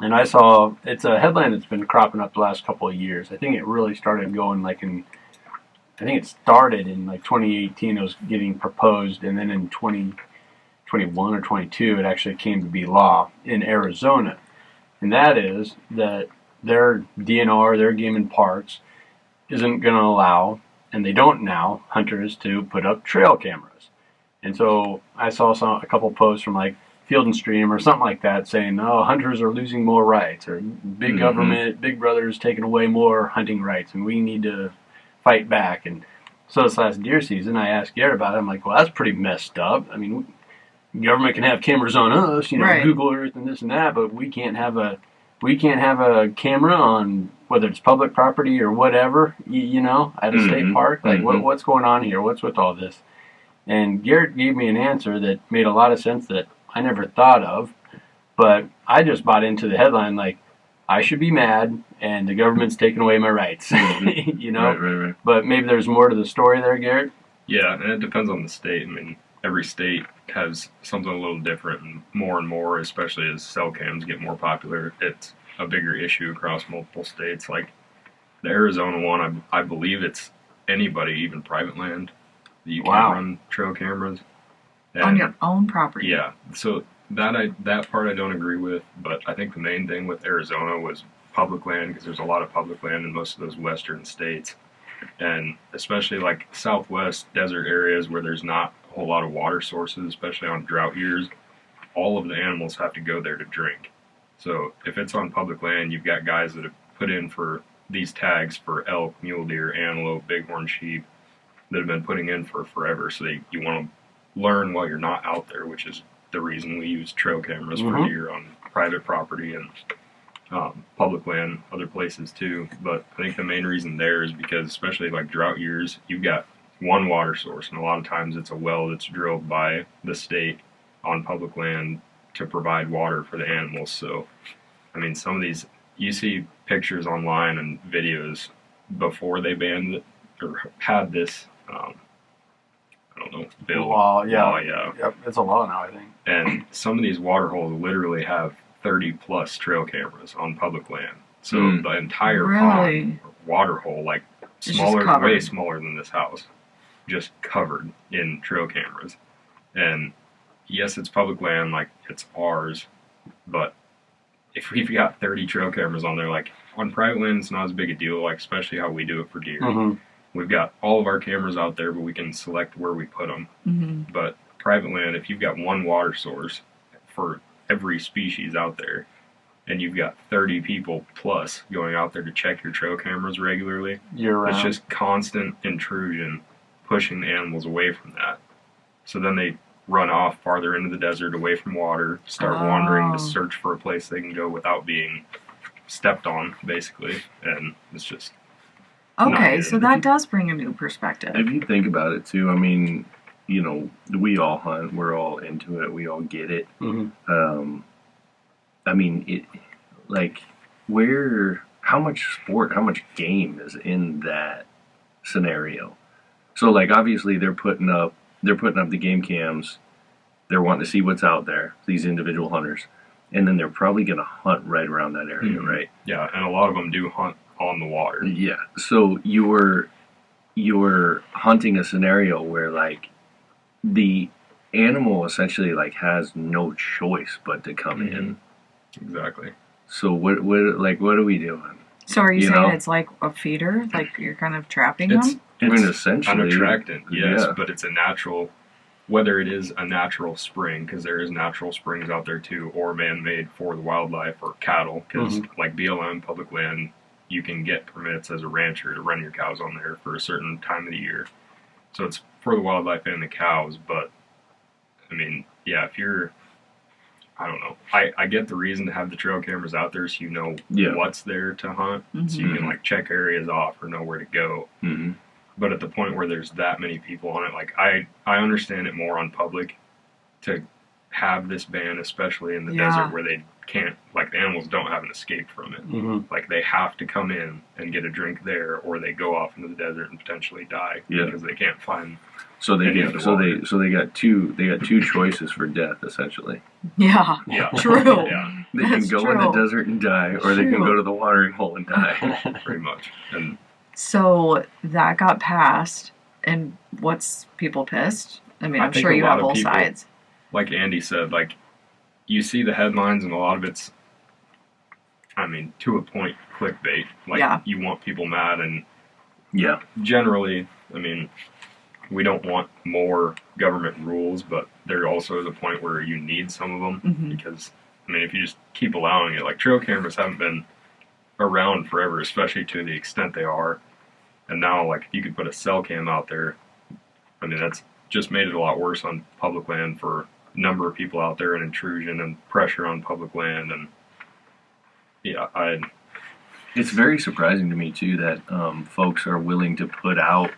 And I saw it's a headline that's been cropping up the last couple of years. I think it really started going I think it started in like 2018. It was getting proposed, and then in 2021 or 22, it actually came to be law in Arizona. And that is that their DNR, their game and parks, isn't going to allow, and they don't now, hunters to put up trail cameras. And so I saw a couple posts from like Field and Stream or something like that saying, "Oh, hunters are losing more rights, or big government, Big Brother's taking away more hunting rights, and we need to fight back." And so this last deer season, I asked Garrett about it. I'm like, "Well, that's pretty messed up. I mean, government can have cameras on us, Right. Google Earth and this and that, but we can't have a camera on whether it's public property or whatever, at a state park. Like, what's going on here? What's with all this?" And Garrett gave me an answer that made a lot of sense that I never thought of, but I just bought into the headline like, I should be mad and the government's taking away my rights, Right. But maybe there's more to the story there, Garrett. Yeah, and it depends on the state. I mean, every state has something a little different, and more, especially as cell cams get more popular, it's a bigger issue across multiple states. Like the Arizona one, I believe it's anybody, even private land, that you can run trail cameras. And on your own property. Yeah, so that part I don't agree with, but I think the main thing with Arizona was public land, because there's a lot of public land in most of those western states, and especially like southwest desert areas where there's not a whole lot of water sources, especially on drought years. All of the animals have to go there to drink. So if it's on public land, you've got guys that have put in for these tags for elk, mule deer, antelope, bighorn sheep that have been putting in for forever. So you want to learn while you're not out there, which is the reason we use trail cameras for deer on private property and public land, other places too. But I think the main reason there is because, especially like drought years, you've got one water source, and a lot of times it's a well that's drilled by the state on public land to provide water for the animals. So, I mean, some of these, you see pictures online and videos before they banned it, or had this, I don't know, bill. Law, yeah. Law, yeah. Yep, it's a law now, I think. And some of these water holes literally have 30 plus trail cameras on public land. So the entire pond, water hole, like smaller, way smaller than this house, just covered in trail cameras. And yes, it's public land, like it's ours, but if we've got 30 trail cameras on there, like on private land, it's not as big a deal, like especially how we do it for deer. We've got all of our cameras out there, but we can select where we put them. But private land, if you've got one water source for every species out there, and you've got 30 people plus going out there to check your trail cameras regularly, year-round, it's just constant intrusion, pushing the animals away from that. So then they run off farther into the desert, away from water, start wandering to search for a place they can go without being stepped on, basically. And it's just... Okay, so that does bring a new perspective. If you think about it, too, I mean, we all hunt. We're all into it. We all get it. I mean, how much game is in that scenario? So, like, obviously they're putting up the game cams. They're wanting to see what's out there, these individual hunters. And then they're probably going to hunt right around that area, right? Yeah, and a lot of them do hunt on the water. Yeah, so you're hunting a scenario where, like, the animal essentially, like, has no choice but to come in. Exactly. So what are we doing? So are you saying it's like a feeder? Like you're kind of trapping them? I mean, essentially. An attractant, yes, but it's a natural, whether it is a natural spring, because there is natural springs out there too, or man-made for the wildlife or cattle, because like BLM, public land, you can get permits as a rancher to run your cows on there for a certain time of the year. So it's for the wildlife and the cows, but, I mean, yeah, if you're, I don't know. I get the reason to have the trail cameras out there so you know what's there to hunt, so you can, like, check areas off or know where to go. But at the point where there's that many people on it, like, I understand it more on public to have this ban, especially in the desert where they can't, like, the animals don't have an escape from it. Like, they have to come in and get a drink there, or they go off into the desert and potentially die because they can't find So they into get the so water. they got two choices for death essentially. Yeah. Yeah. True. Yeah, They can That's go in the true. desert and die, or they can True. go to the watering hole and die. pretty much. And So that got passed, and what's people pissed? I mean, I I'm think sure a you lot have of both people- sides. like Andy said, like you see the headlines and a lot of it's, I mean, to a point, clickbait. Like Yeah. you want people mad, and Yeah. generally, I mean, we don't want more government rules, but there also is a point where you need some of them Hmm. because, I mean, if you just keep allowing it, like trail cameras haven't been around forever, especially to the extent they are. And now, like, if you could put a cell cam out there, I mean, that's just made it a lot worse on public land for a number of people out there and intrusion and pressure on public land. And yeah, It's very surprising to me too that folks are willing to put out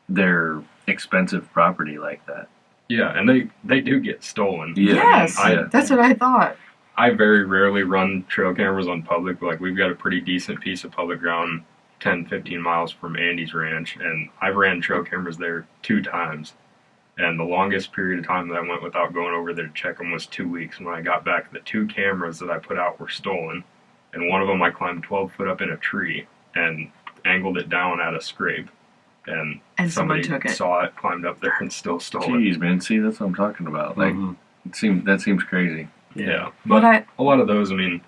their expensive property like that. yeah, and they do get stolen. Yeah. Yes, I- that's what I thought. I very rarely run trail cameras on public. Like, we've got a pretty decent piece of public ground 10, 15 miles from Andy's ranch, and I've ran trail cameras there 2 times. And the longest period of time that I went without going over there to check them was 2 weeks. And when I got back, the 2 cameras that I put out were stolen. And one of them I climbed 12 foot up in a tree and angled it down at a scrape. And And someone somebody took it. saw it, climbed up there, and still stole it. Jeez, man. See, that's what I'm talking about. Like, Mhm. that seems crazy. Yeah. But But a lot of those, I mean,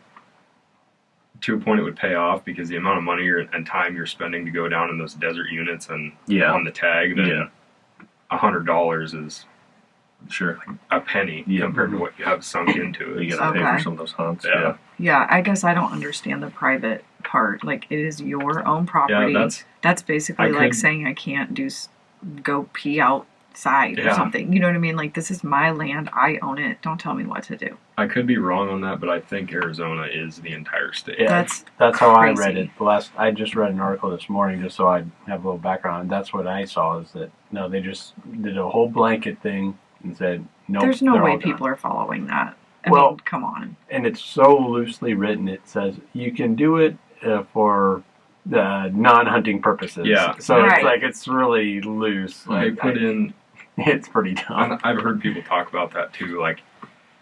to a point it would pay off because the amount of money and time you're spending to go down in those desert units and Yeah. on the tag, then Yeah. $100 is Sure. a penny Yeah. compared to what you have sunk into it. You gotta pay Okay. for some of those hunts. Yeah. yeah, I guess I don't understand the private part. Like, it is your own property. Yeah, that's basically I like could- saying I can't go pee outside or Yeah. something. You know what I mean? Like, this is my land. I own it. Don't tell me what to do. I could be wrong on that, but I think Arizona is the entire state. Yeah. That's That's how I crazy. read it. I just read an article this morning just so I'd have a little background. That's what I saw is that no, they just did a whole blanket thing and said no. there's no way people are following that. I Well- mean, come on. And it's so loosely written. It says you can do it for non-hunting purposes. Yeah. So Right. it's like it's really loose. They Like put in, it's pretty dumb. and I've heard people talk about that too, like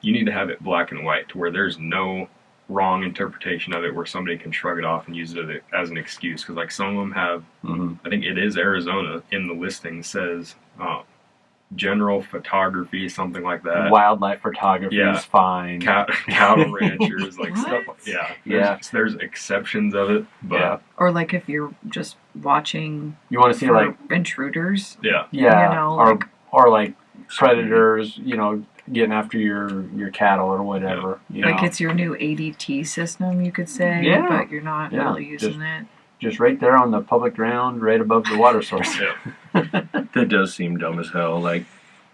you need to have it black and white to where there's no wrong interpretation of it where somebody can shrug it off and use it as an excuse. Because like some of them have, Mhm. I think it is Arizona in the listing says general photography, something like that. Wildlife photography Yeah. is fine. Cattle ranchers, like What? stuff. Yeah, Yeah. There's exceptions of it, but Yeah. Or like if you're just watching You want to see for like intruders. yeah. yeah, You know, or like- or like predators. Getting after your cattle or whatever. You Like know. it's your new ADT system, you could say, Yeah. but you're not Yeah. really using it. Just right there on the public ground, right above the water source. Yeah. That does seem dumb as hell. Like,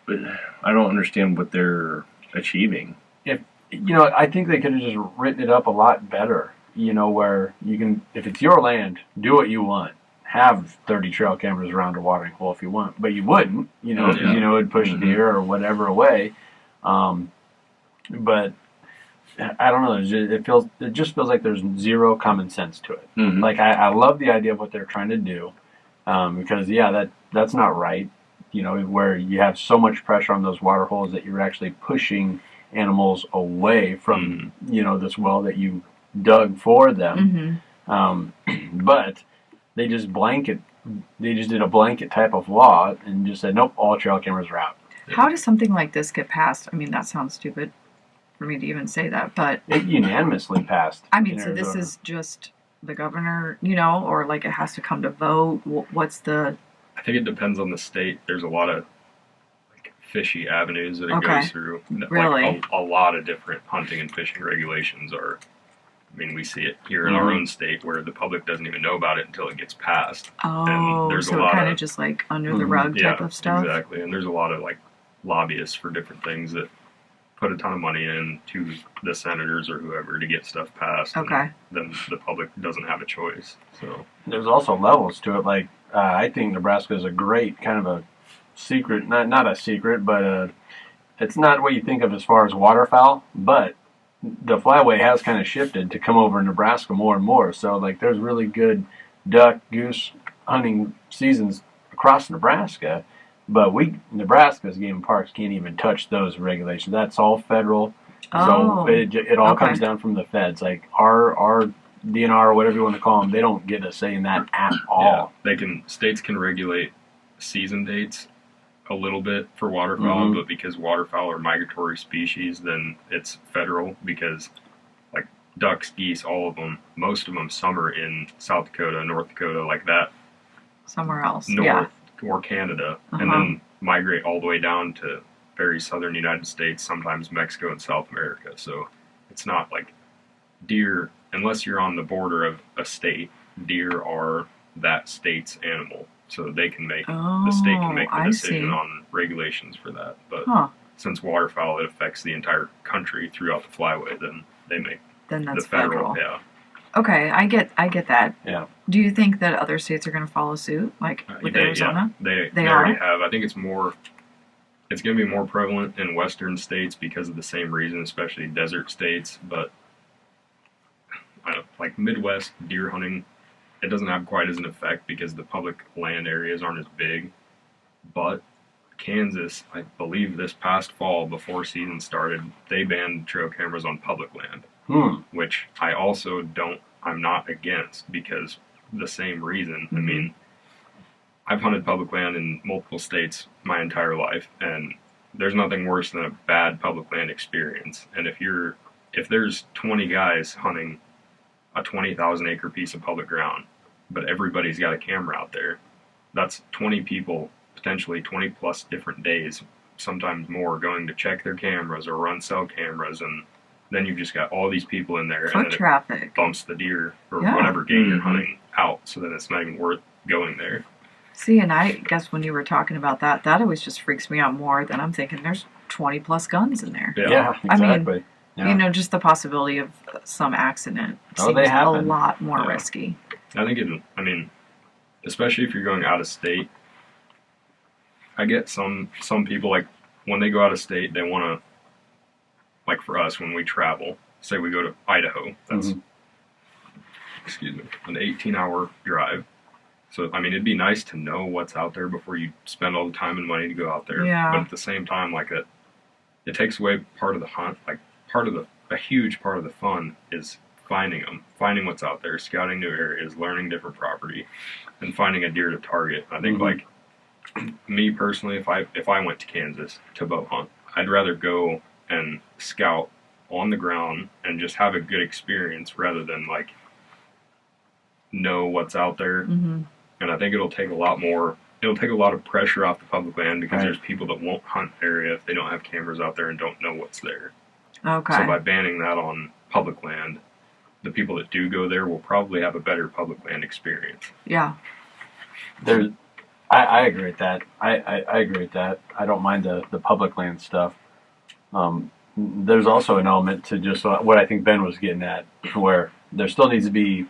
but I don't understand what they're achieving. I think they could have just written it up a lot better. Where you can, if it's your land, do what you want. Have 30 trail cameras around a watering hole if you want, but you wouldn't. Because Yeah. it'd push Mhm. deer or whatever away. But I don't know. It just feels like there's zero common sense to it. Mm-hmm. Like I love the idea of what they're trying to do, because that's not right. Where you have so much pressure on those water holes that you're actually pushing animals away from this well that you dug for them. Mm-hmm. But they just did a blanket type of law and just said nope, all trail cameras are out. How does something like this get passed? I mean, that sounds stupid for me to even say that, but It unanimously passed. I mean, in so this Arizona. is just the governor, or like it has to come to vote. What's the? I think it depends on the state. There's a lot of like fishy avenues that it Okay. goes through. Really? Like a lot of different hunting and fishing regulations are. I mean, we see it here in our own state where the public doesn't even know about it until it gets passed. Oh, there's a so lot kind of- of just like under the rug Yeah, type of stuff. exactly. And there's a lot of like lobbyists for different things that put a ton of money into the senators or whoever to get stuff passed. and Okay. then the public doesn't have a choice. So There's also levels to it. Like I think Nebraska is a great kind of a secret, not a secret, but it's not what you think of as far as waterfowl. But the flyway has kind of shifted to come over Nebraska more and more. So like there's really good duck, goose hunting seasons across Nebraska. But Nebraska's game and parks can't even touch those regulations. That's all federal. Oh, So it all okay. comes down from the feds. Like our DNR or whatever you want to call them, they don't get a say in that at all. Yeah, states can regulate season dates a little bit for waterfowl, Mhm. but because waterfowl are migratory species, then it's federal because like ducks, geese, all of them, most of them summer in South Dakota, North Dakota, like that, Somewhere else. north Yeah. or Canada, and Uh-huh. then migrate all the way down to very southern United States, sometimes Mexico and South America. So it's not like deer, unless you're on the border of a state, deer are that state's animal. So they can make, the state can make the I decision see. on regulations for that. But Huh. since waterfowl, it affects the entire country throughout the flyway, then they make Then that's the federal. federal. Okay, I get that. Yeah. Do you think that other states are going to follow suit, like with Arizona? They They already are? have. I think it's going to be more prevalent in western states because of the same reason, especially desert states. But like Midwest deer hunting, it doesn't have quite as an effect because the public land areas aren't as big. But Kansas, I believe this past fall, before season started, they banned trail cameras on public land, which I also I'm not against because the same reason. I mean, I've hunted public land in multiple states my entire life, and there's nothing worse than a bad public land experience. And if there's 20 guys hunting a 20,000 acre piece of public ground, but everybody's got a camera out there, that's 20 people, potentially 20 plus different days, sometimes more, going to check their cameras or run cell cameras, and then you've just got all these people in there, Foot and then traffic. it bumps the deer or Yeah. whatever game you're hunting out, so then it's not even worth going there. See, and I guess when you were talking about that always just freaks me out more than I'm thinking there's 20 plus guns in there. Yeah, I mean, exactly. Yeah. You know, just the possibility of some accident Oh, seems they a happen. lot more Yeah. risky. I think especially if you're going out of state, I get some people, like, when they go out of state, they want to, like for us, when we travel, say we go to Idaho, that's, excuse me, an 18-hour drive. So, I mean, it'd be nice to know what's out there before you spend all the time and money to go out there. Yeah. But at the same time, like, it takes away part of the hunt. Like, a huge part of the fun is finding what's out there, scouting new areas, learning different property, and finding a deer to target. I think, like, me personally, if I went to Kansas to bow hunt, I'd rather go and scout on the ground and just have a good experience rather than, like, know what's out there. And I think it'll take a lot of pressure off the public land because there's people that won't hunt the area if they don't have cameras out there and don't know what's there. Okay. So by banning that on public land, the people that do go there will probably have a better public land experience. Yeah. I agree with that. I agree with that. I don't mind the public land stuff. There's also an element to just what I think Ben was getting at, where there still needs to be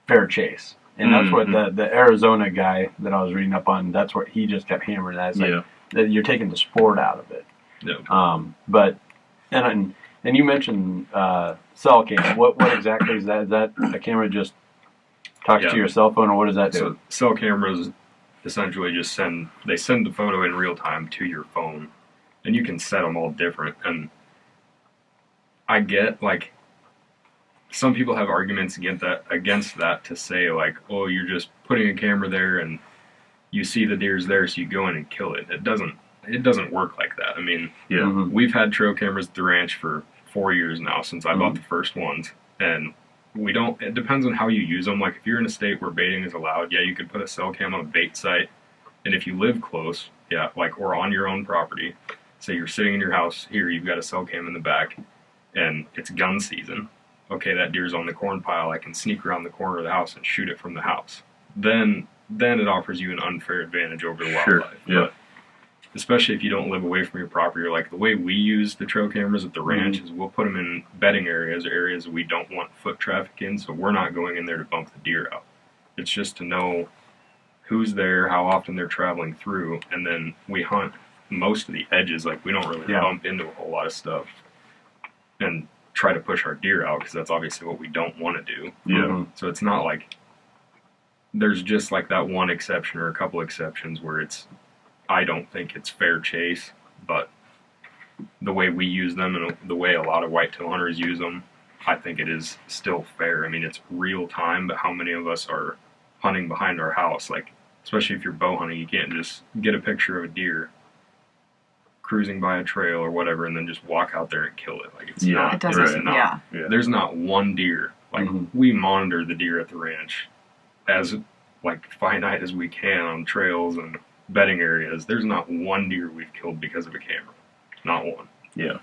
fair chase. And that's what the Arizona guy that I was reading up on, that's what he just kept hammering at. It's like that you're taking the sport out of it. Yeah. But you mentioned cell cam. What exactly is that? Is that a camera just talks to your cell phone, or what does that do? So cell cameras essentially just send the photo in real time to your phone, and you can set them all different. And I get, like, some people have arguments against that to say, like, oh, you're just putting a camera there and you see the deer's there, so you go in and kill it. It doesn't work like that. I mean, we've had trail cameras at the ranch for 4 years now since I bought the first ones, and it depends on how you use them. Like, if you're in a state where baiting is allowed, you could put a cell cam on a bait site, and if you live close, or on your own property, say you're sitting in your house here, you've got a cell cam in the back, and it's gun season. Okay, that deer's on the corn pile, I can sneak around the corner of the house and shoot it from the house. Then it offers you an unfair advantage over the wildlife. But especially if you don't live away from your property, or like the way we use the trail cameras at the ranch is we'll put them in bedding areas or areas we don't want foot traffic in, so we're not going in there to bump the deer out. It's just to know who's there, how often they're traveling through, and then we hunt most of the edges. Like, we don't really bump into a whole lot of stuff and try to push our deer out, because that's obviously what we don't want to do. So it's not like there's just like that one exception or a couple exceptions where I don't think it's fair chase, but the way we use them and the way a lot of whitetail hunters use them, I think it is still fair. I mean, it's real time, but how many of us are hunting behind our house? Like, especially if you're bow hunting, you can't just get a picture of a deer cruising by a trail or whatever and then just walk out there and kill it. Like, it's not. It doesn't. It's not. Yeah. Yeah. There's not one deer. Like, we monitor the deer at the ranch as like finite as we can on trails and bedding areas. There's not one deer we've killed because of a camera. Not one. Yeah.